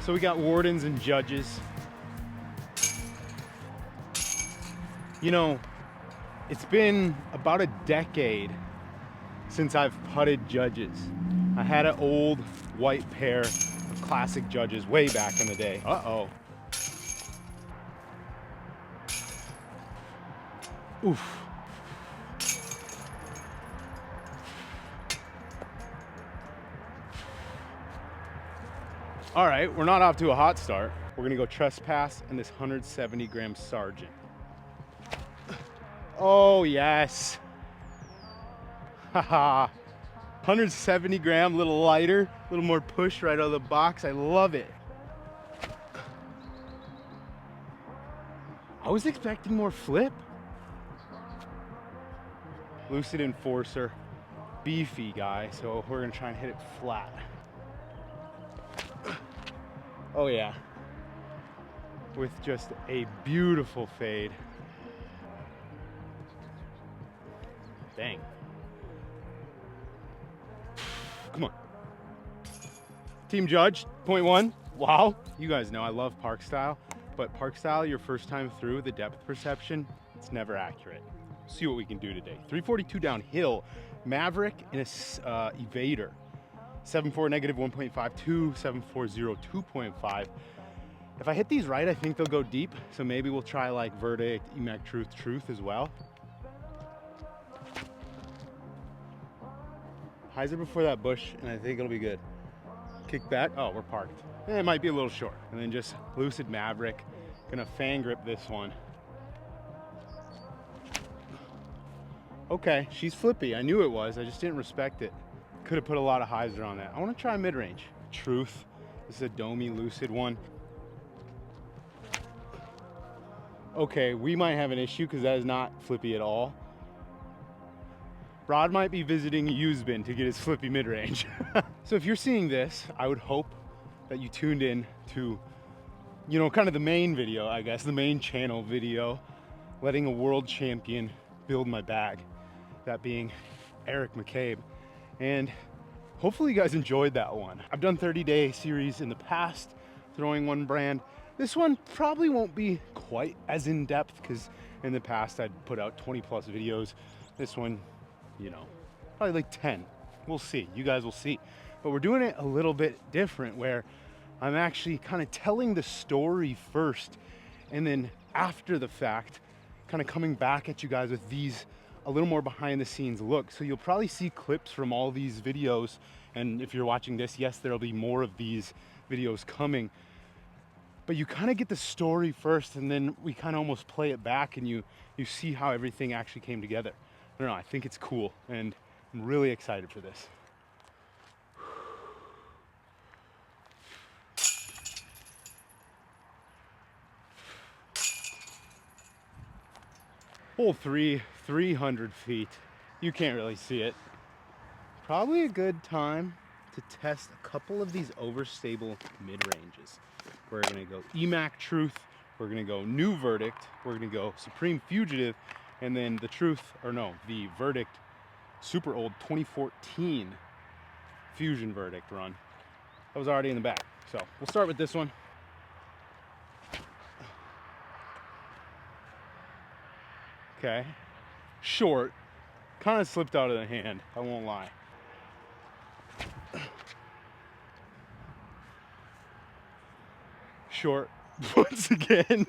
So we got wardens and judges. You know, it's been about a decade since I've putted judges. I had an old white pair of classic judges way back in the day. Uh-oh. Oof. All right, we're not off to a hot start. We're gonna go trespass in this 170 gram sergeant. Oh yes. Haha. 170 gram, little lighter, a little more push right out of the box. I love it. I was expecting more flip. Lucid Enforcer, beefy guy, so we're gonna try and hit it flat. Oh yeah, with just a beautiful fade. Dang. Come on. Team judge, 0.1. Wow. You guys know I love park style, but park style, your first time through, the depth perception, it's never accurate. See what we can do today. 342 downhill, Maverick in a evader. 7.4 negative 1.52, 7.40 2.5. If I hit these right, I think they'll go deep. So maybe we'll try like verdict, EMAC truth as well. Hyzer before that bush, and I think it'll be good. Kick back, oh, we're parked. It might be a little short. And then just Lucid Maverick, gonna fan grip this one. Okay, she's flippy, I knew it was, I just didn't respect it. Could have put a lot of hyzer on that. I wanna try mid-range. Truth, this is a domey Lucid one. Okay, we might have an issue because that is not flippy at all. Rod might be visiting a used bin to get his flippy mid-range. So if you're seeing this, I would hope that you tuned in to, you know, kind of the main video, I guess, the main channel video, letting a world champion build my bag, that being Eric McCabe. And hopefully you guys enjoyed that one. I've done 30-day series in the past, throwing one brand. This one probably won't be quite as in-depth because in the past I'd put out 20 plus videos. This one, you know, probably like 10. We'll see, you guys will see. But we're doing it a little bit different where I'm actually kind of telling the story first and then after the fact, kind of coming back at you guys with these a little more behind the scenes look. So you'll probably see clips from all these videos. And if you're watching this, yes, there'll be more of these videos coming. But you kind of get the story first and then we kind of almost play it back and you see how everything actually came together. I don't know, I think it's cool and I'm really excited for this. Hole 3, 300 feet. You can't really see it. Probably a good time to test a couple of these overstable mid-ranges. We're gonna go EMAC Truth, we're gonna go New Verdict, we're gonna go Supreme Fugitive, and then the the Verdict super old 2014 Fusion Verdict run. That was already in the bag. So we'll start with this one. Okay, short, kind of slipped out of the hand, I won't lie. Short, once again.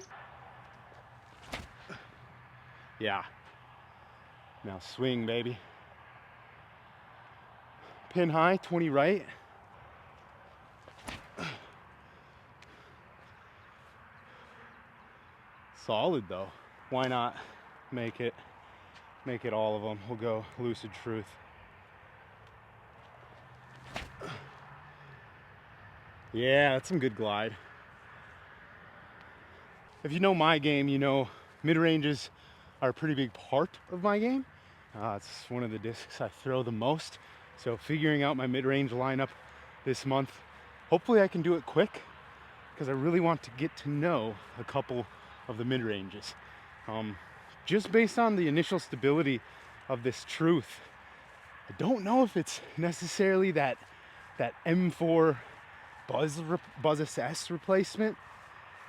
Yeah, now swing, baby. Pin high, 20 right. Solid though, why not make it all of them. We'll go Lucid Truth. Yeah, that's some good glide. If you know my game, you know mid-ranges are a pretty big part of my game. It's one of the discs I throw the most. So figuring out my mid-range lineup this month, hopefully I can do it quick because I really want to get to know a couple of the mid-ranges. Just based on the initial stability of this Truth, I don't know if it's necessarily that M4 buzz assess replacement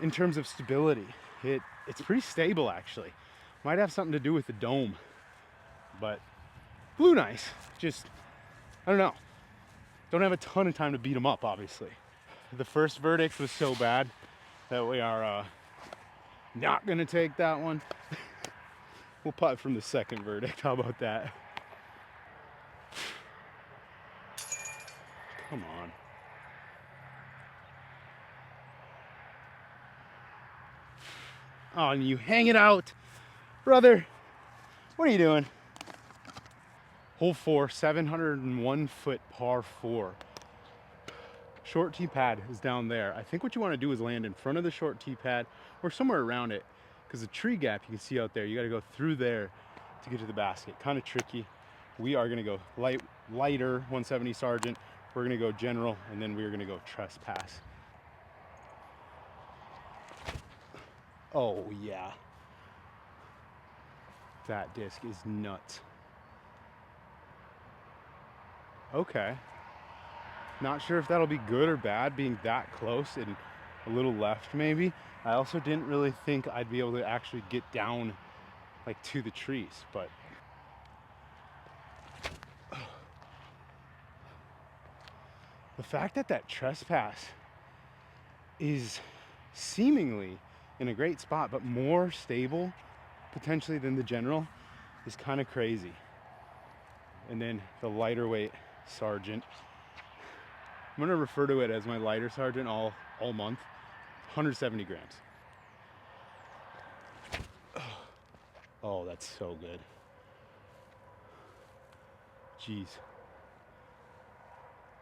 in terms of stability. It's pretty stable actually. Might have something to do with the dome, but flew nice. Just, I don't know. Don't have a ton of time to beat them up, obviously. The first verdict was so bad that we are not gonna take that one. We'll putt from the second verdict. How about that? Come on. Oh, and you hang it out. Brother, what are you doing? Hole 4, 701 foot par 4. Short tee pad is down there. I think what you want to do is land in front of the short tee pad or somewhere around it, because the tree gap you can see out there, you got to go through there to get to the basket. Kind of tricky. We are going to go lighter 170 Sergeant. We're going to go general, and then we're going to go trespass. Oh yeah. That disc is nuts. Okay. Not sure if that'll be good or bad being that close and a little left maybe. I also didn't really think I'd be able to actually get down like to the trees, but the fact that that trespass is seemingly in a great spot but more stable potentially than the general is kind of crazy. And then the lighter weight Sergeant, I'm gonna refer to it as my lighter Sergeant all month. 170 grams. Oh, that's so good. Jeez.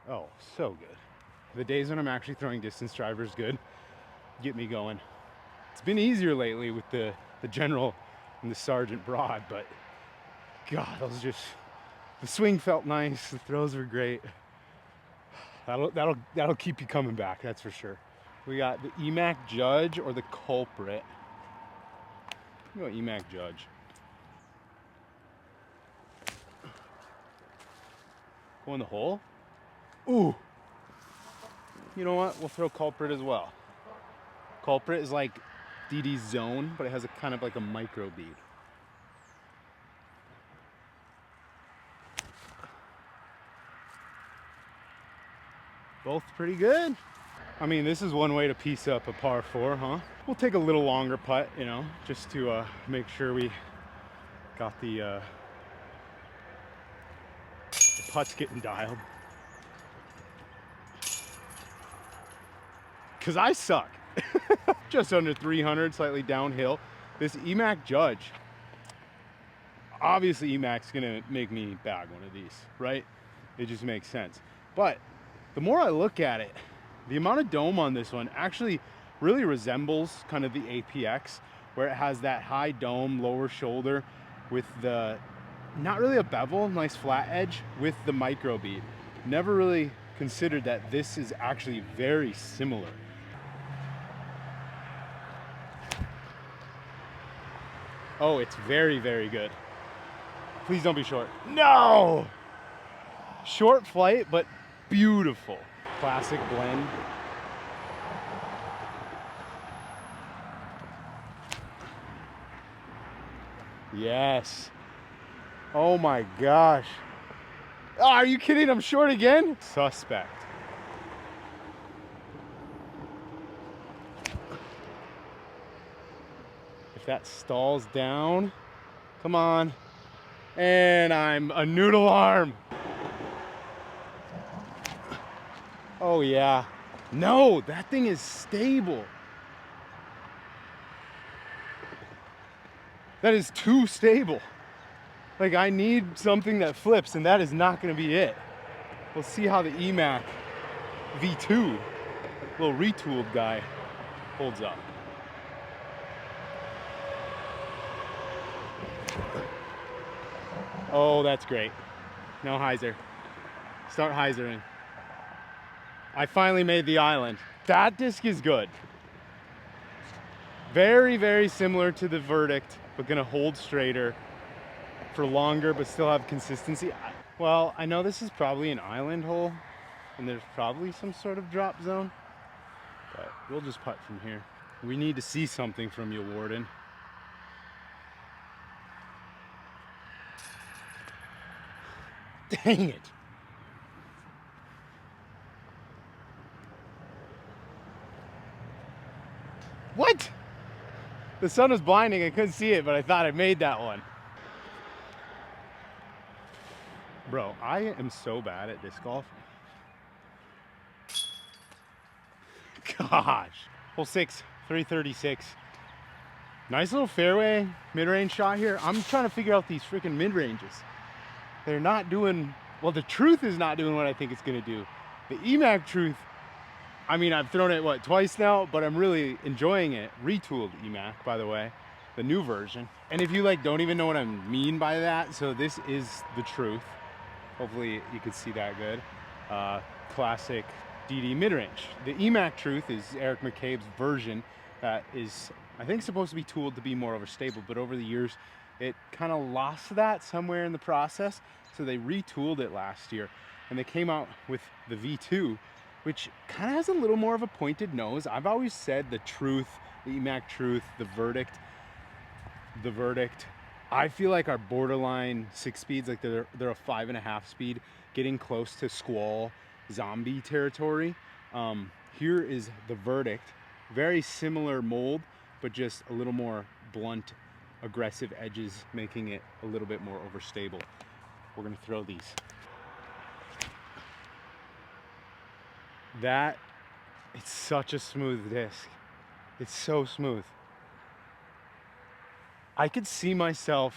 Oh, so good. The days when I'm actually throwing distance drivers good get me going. It's been easier lately with the general and the Sergeant broad, but God, those just, the swing felt nice, the throws were great. That'll keep you coming back, that's for sure. We got the EMAC Judge or the Culprit. Go EMAC Judge. Go in the hole. Ooh. You know what? We'll throw Culprit as well. Culprit is like DD's zone, but it has a kind of like a micro bead. Both pretty good. I mean, this is one way to piece up a par 4, huh? We'll take a little longer putt, you know, just to make sure we got the putts getting dialed. Because I suck. Just under 300, slightly downhill. This EMAC Judge, obviously EMAC's gonna make me bag one of these, right? It just makes sense. But the more I look at it, the amount of dome on this one actually really resembles kind of the APX, where it has that high dome, lower shoulder with the, not really a bevel, nice flat edge with the micro bead. Never really considered that this is actually very similar. Oh, it's very, very good. Please don't be short. No! Short flight, but beautiful. Classic blend. Yes. Oh my gosh. Oh, are you kidding? I'm short again? Suspect. If that stalls down, come on. And I'm a noodle arm. Oh yeah. No, that thing is stable. That is too stable. Like, I need something that flips, and that is not gonna be it. We'll see how the EMAC V2, little retooled guy, holds up. Oh, that's great. No hyzer. Start hyzering. I finally made the island. That disc is good. Very, very similar to the verdict, but gonna hold straighter for longer, but still have consistency. Well, I know this is probably an island hole, and there's probably some sort of drop zone, but we'll just putt from here. We need to see something from you, Warden. Dang it. What? The sun was blinding, I couldn't see it, but I thought I made that one. Bro, I am so bad at disc golf. Gosh. Hole 6, 336. Nice little fairway, mid-range shot here. I'm trying to figure out these freaking mid-ranges. They're not doing, well, the truth is not doing what I think it's gonna do. The EMAC truth, I mean, I've thrown it, what, twice now, but I'm really enjoying it. Retooled EMAC, by the way, the new version. And if you like don't even know what I mean by that, so this is the truth. Hopefully you can see that good. Classic DD mid-range. The EMAC truth is Eric McCabe's version that is, I think, supposed to be tooled to be more overstable, but over the years, it kind of lost that somewhere in the process. So they retooled it last year, and they came out with the V2, which kind of has a little more of a pointed nose. I've always said the truth, the EMAC truth, the verdict, I feel like our borderline 6 speeds, like they're a 5.5 speed, getting close to squall zombie territory. Here is the verdict. Very similar mold, but just a little more blunt, aggressive edges, making it a little bit more overstable. We're gonna throw these. That, it's such a smooth disc. It's so smooth. I could see myself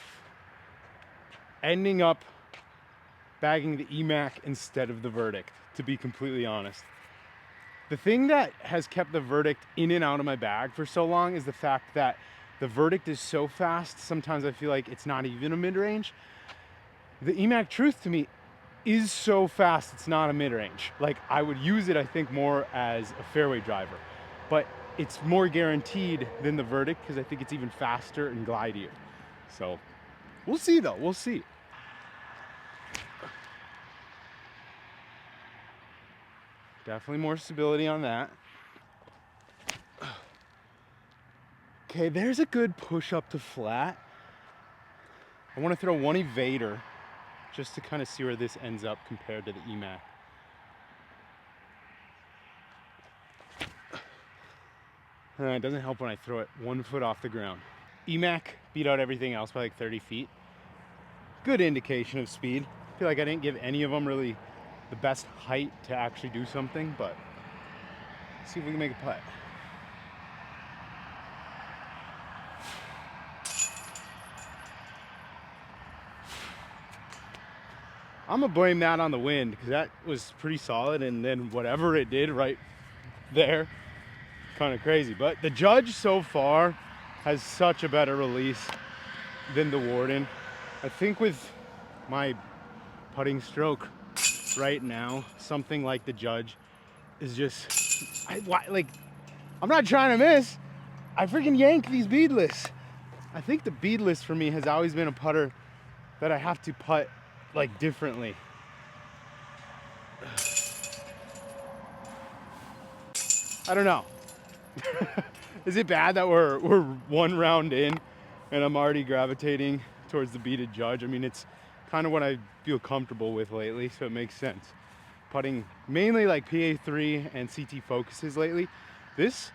ending up bagging the EMAC instead of the verdict, to be completely honest. The thing that has kept the verdict in and out of my bag for so long is the fact that the verdict is so fast, sometimes I feel like it's not even a mid-range. The EMAC truth to me is so fast, it's not a mid-range. Like, I would use it, I think, more as a fairway driver, but it's more guaranteed than the verdict because I think it's even faster and glidier. So we'll see though, we'll see. Definitely more stability on that. Okay, there's a good push up to flat. I want to throw one evader just to kind of see where this ends up compared to the EMAC. It doesn't help when I throw it 1 foot off the ground. EMAC beat out everything else by like 30 feet. Good indication of speed. I feel like I didn't give any of them really the best height to actually do something, but let's see if we can make a putt. I'm gonna blame that on the wind because that was pretty solid, and then whatever it did right there, kind of crazy. But the judge so far has such a better release than the Warden. I think with my putting stroke right now, something like the judge is just, I'm not trying to miss. I freaking yank these beadless. I think the beadless for me has always been a putter that I have to putt like differently. I don't know. Is it bad that we're 1 round in and I'm already gravitating towards the beaded judge? I mean, it's kind of what I feel comfortable with lately, so it makes sense. Putting mainly like PA3 and CT focuses lately. This,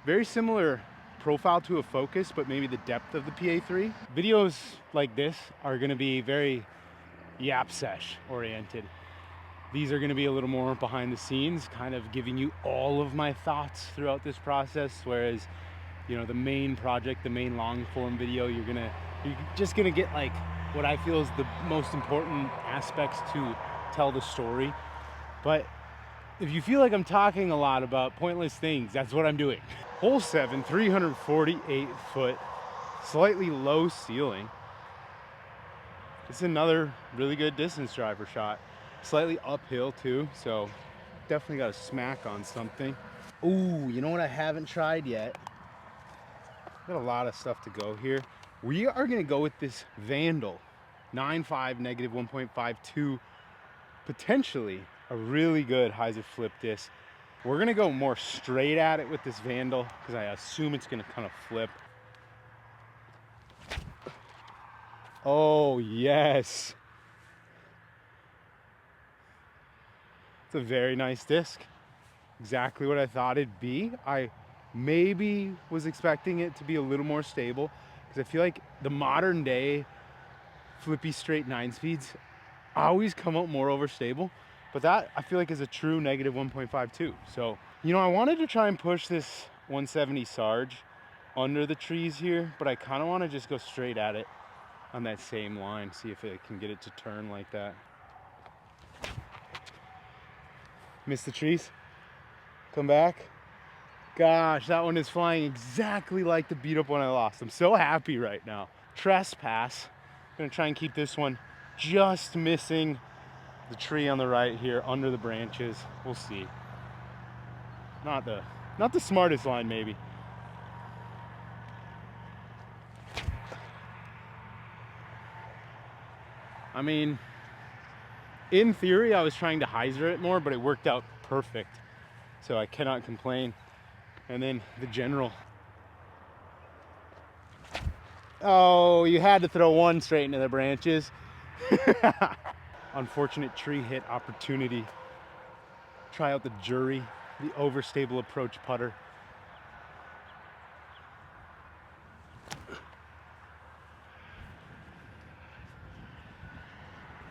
very similar profile to a focus, but maybe the depth of the PA3. Videos like this are gonna be very yap sesh oriented. These are gonna be a little more behind the scenes, kind of giving you all of my thoughts throughout this process, whereas, you know, the main project, the main long form video, you're just gonna get like what I feel is the most important aspects to tell the story. But if you feel like I'm talking a lot about pointless things, that's what I'm doing. Hole 7, 348 foot, slightly low ceiling. It's another really good distance driver shot. Slightly uphill too, so definitely got a smack on something. Ooh, you know what I haven't tried yet? Got a lot of stuff to go here. We are gonna go with this Vandal 9.5 negative 1.52, potentially a really good hyzer flip disc. We're gonna go more straight at it with this Vandal because I assume it's gonna kind of flip. Oh yes. It's a very nice disc. Exactly what I thought it'd be. I maybe was expecting it to be a little more stable because I feel like the modern day flippy straight 9-speeds always come out more overstable, but that I feel like is a true negative 1.52. So, you know, I wanted to try and push this 170 Sarge under the trees here, but I kind of want to just go straight at it on that same line, see if it can get it to turn like that. Miss the trees? Come back? Gosh, that one is flying exactly like the beat up one I lost. I'm so happy right now. Trespass. I'm gonna try and keep this one just missing the tree on the right here under the branches. We'll see. Not the smartest line maybe. I mean, in theory I was trying to hyzer it more, but it worked out perfect. So I cannot complain. And then the general. Oh, you had to throw one straight into the branches. Unfortunate tree hit opportunity. Try out the jury, the overstable approach putter.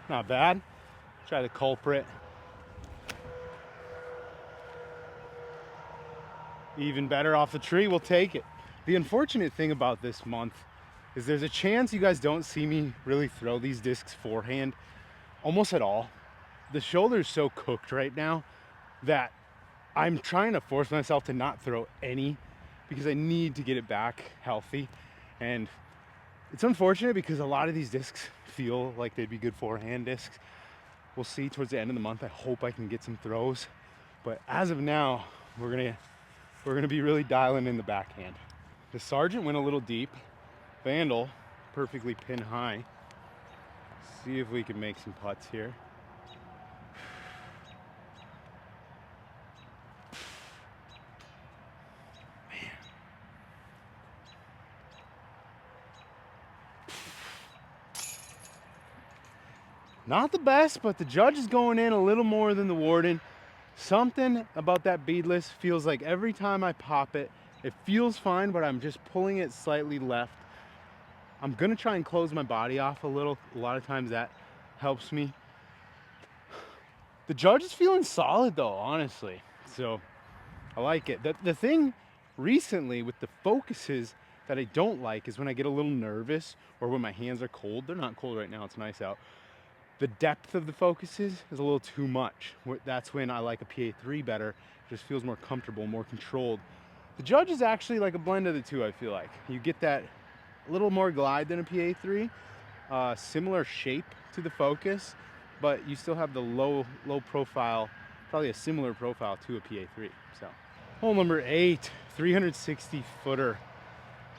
Not bad. Try the culprit. Even better off the tree, we'll take it. The unfortunate thing about this month is there's a chance you guys don't see me really throw these discs forehand almost at all. The shoulder's so cooked right now that I'm trying to force myself to not throw any because I need to get it back healthy. And it's unfortunate because a lot of these discs feel like they'd be good forehand discs. We'll see towards the end of the month. I hope I can get some throws. But as of now, we're gonna be really dialing in the backhand. The Sergeant went a little deep. Vandal, perfectly pin high. See if we can make some putts here. Not the best, but the judge is going in a little more than the warden. Something about that beadless feels like every time I pop it, it feels fine, but I'm just pulling it slightly left. I'm gonna try and close my body off a little. A lot of times that helps me. The judge is feeling solid though, honestly. So I like it. The thing recently with the focuses that I don't like is when I get a little nervous or when my hands are cold. They're not cold right now, it's nice out. The depth of the focuses is a little too much. That's when I like a PA3 better. It just feels more comfortable, more controlled. The judge is actually like a blend of the two, I feel like. You get that a little more glide than a PA3, similar shape to the focus, but you still have the low profile, probably a similar profile to a PA3. So, hole number 8, 360 footer.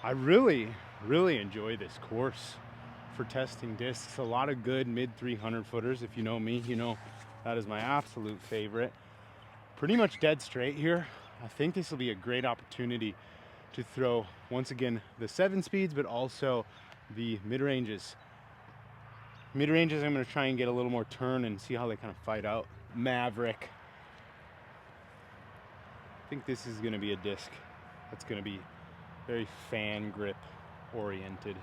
I really enjoy this course for testing discs. A lot of good mid 300 footers. If you know me, you know that is my absolute favorite. Pretty much dead straight here. I think this will be a great opportunity to throw, once again, the 7 speeds, but also the mid-ranges. Mid-ranges, I'm gonna try and get a little more turn and see how they kind of fight out. Maverick. I think this is gonna be a disc that's gonna be very fan grip oriented.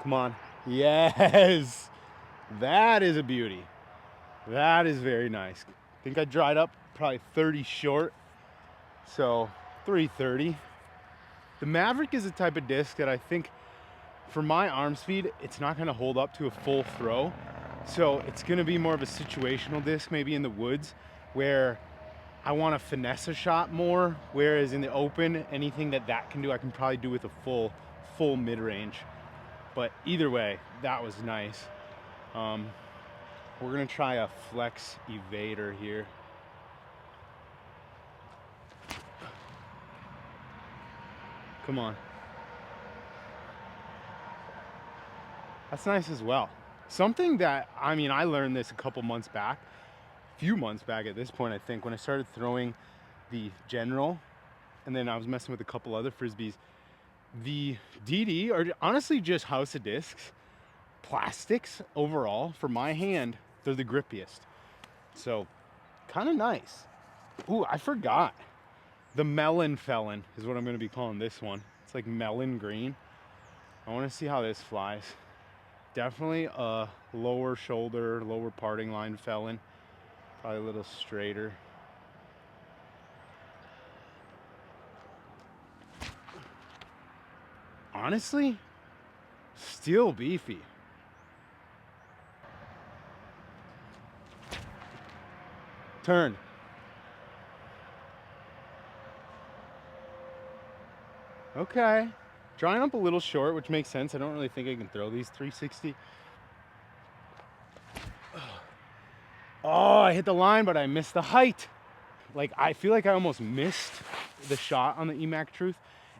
Come on. Yes! That is a beauty. That is very nice. I think I dried up probably 30 short. So 330. The Maverick is the type of disc that I think for my arm speed, it's not gonna hold up to a full throw. So it's gonna be more of a situational disc, maybe in the woods, where I wanna finesse a shot more. Whereas in the open, anything that can do, I can probably do with a full mid-range. But either way, that was nice. We're gonna try a flex evader here. Come on. That's nice as well. Something that, I mean, I learned this a few months back at this point, I think, when I started throwing the general, and then I was messing with a couple other Frisbees. The DD are honestly just house of discs. Plastics overall, for my hand, they're the grippiest. So, kind of nice. Ooh, I forgot. The melon felon is what I'm going to be calling this one. It's like melon green. I want to see how this flies. Definitely a lower shoulder, lower parting line felon. Probably a little straighter. Honestly, still beefy. Turn. Okay. Drawing up a little short, which makes sense. I don't really think I can throw these 360. Oh, I hit the line, but I missed the height. Like, I feel like I almost missed the shot on the EMAC Truth,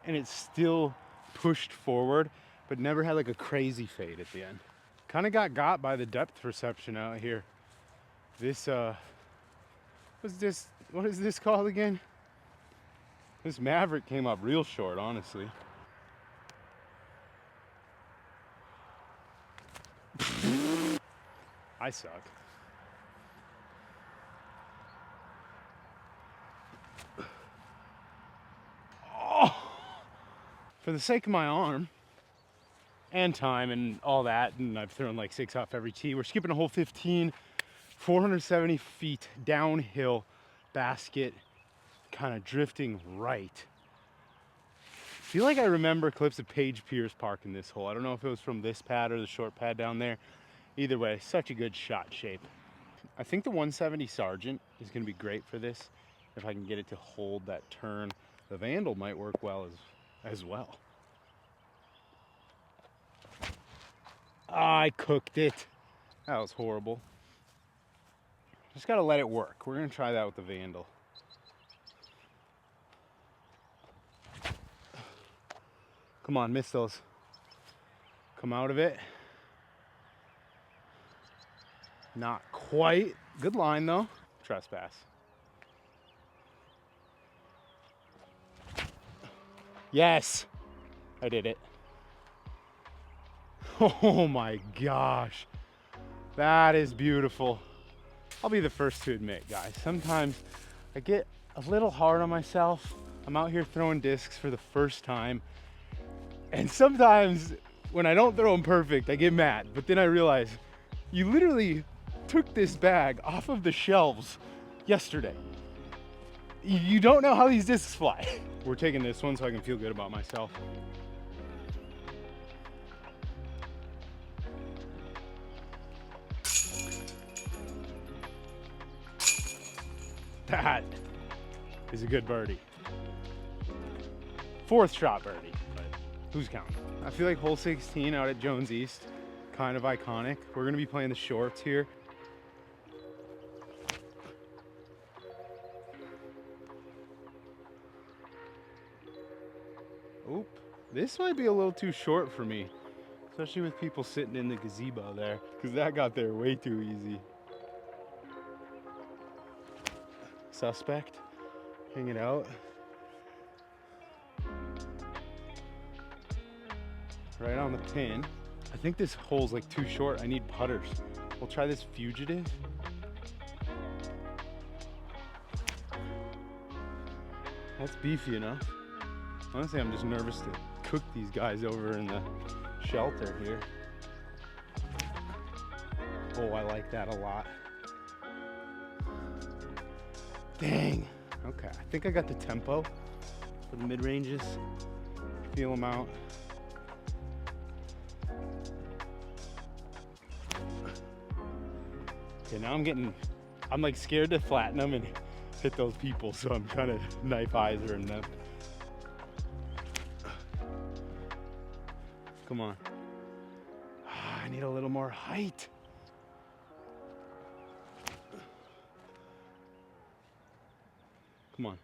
and it still pushed forward, but never had like a crazy fade at the end. Kind of got by the depth perception out here. This, what is this called again? This Maverick came up real short, honestly. I suck. Oh! For the sake of my arm and time and all that, and I've thrown like 6 off every tee, we're skipping a hole 15, 470 feet downhill basket, kind of drifting right. I feel like I remember clips of Paige Pierce parking this hole. I don't know if it was from this pad or the short pad down there. Either way, such a good shot shape. I think the 170 Sargent is going to be great for this if I can get it to hold that turn. The Vandal might work well as well. I cooked it. That was horrible. Just got to let it work. We're going to try that with the Vandal. Come on, miss those. Come out of it. Not quite. Good line though. Trespass. Yes, I did it. Oh my gosh. That is beautiful. I'll be the first to admit, guys, sometimes I get a little hard on myself. I'm out here throwing discs for the first time. And sometimes when I don't throw them perfect, I get mad. But then I realize you literally took this bag off of the shelves yesterday. You don't know how these discs fly. We're taking this one so I can feel good about myself. That is a good birdie. 4th shot birdie, but who's counting? I feel like hole 16 out at Jones East, kind of iconic. We're gonna be playing the shorts here. Oop, this might be a little too short for me, especially with people sitting in the gazebo there, because that got there way too easy. Suspect, hang it out. Right on the pin. I think this hole's like too short. I need putters. We'll try this Fugitive. That's beefy enough. Honestly, I'm just nervous to cook these guys over in the shelter here. Oh, I like that a lot. Dang. Okay, I think I got the tempo for the mid-ranges. Feel them out. Okay, now I'm like scared to flatten them and hit those people, so I'm kind of knife eyesering them. Come on. I need a little more height. Come on.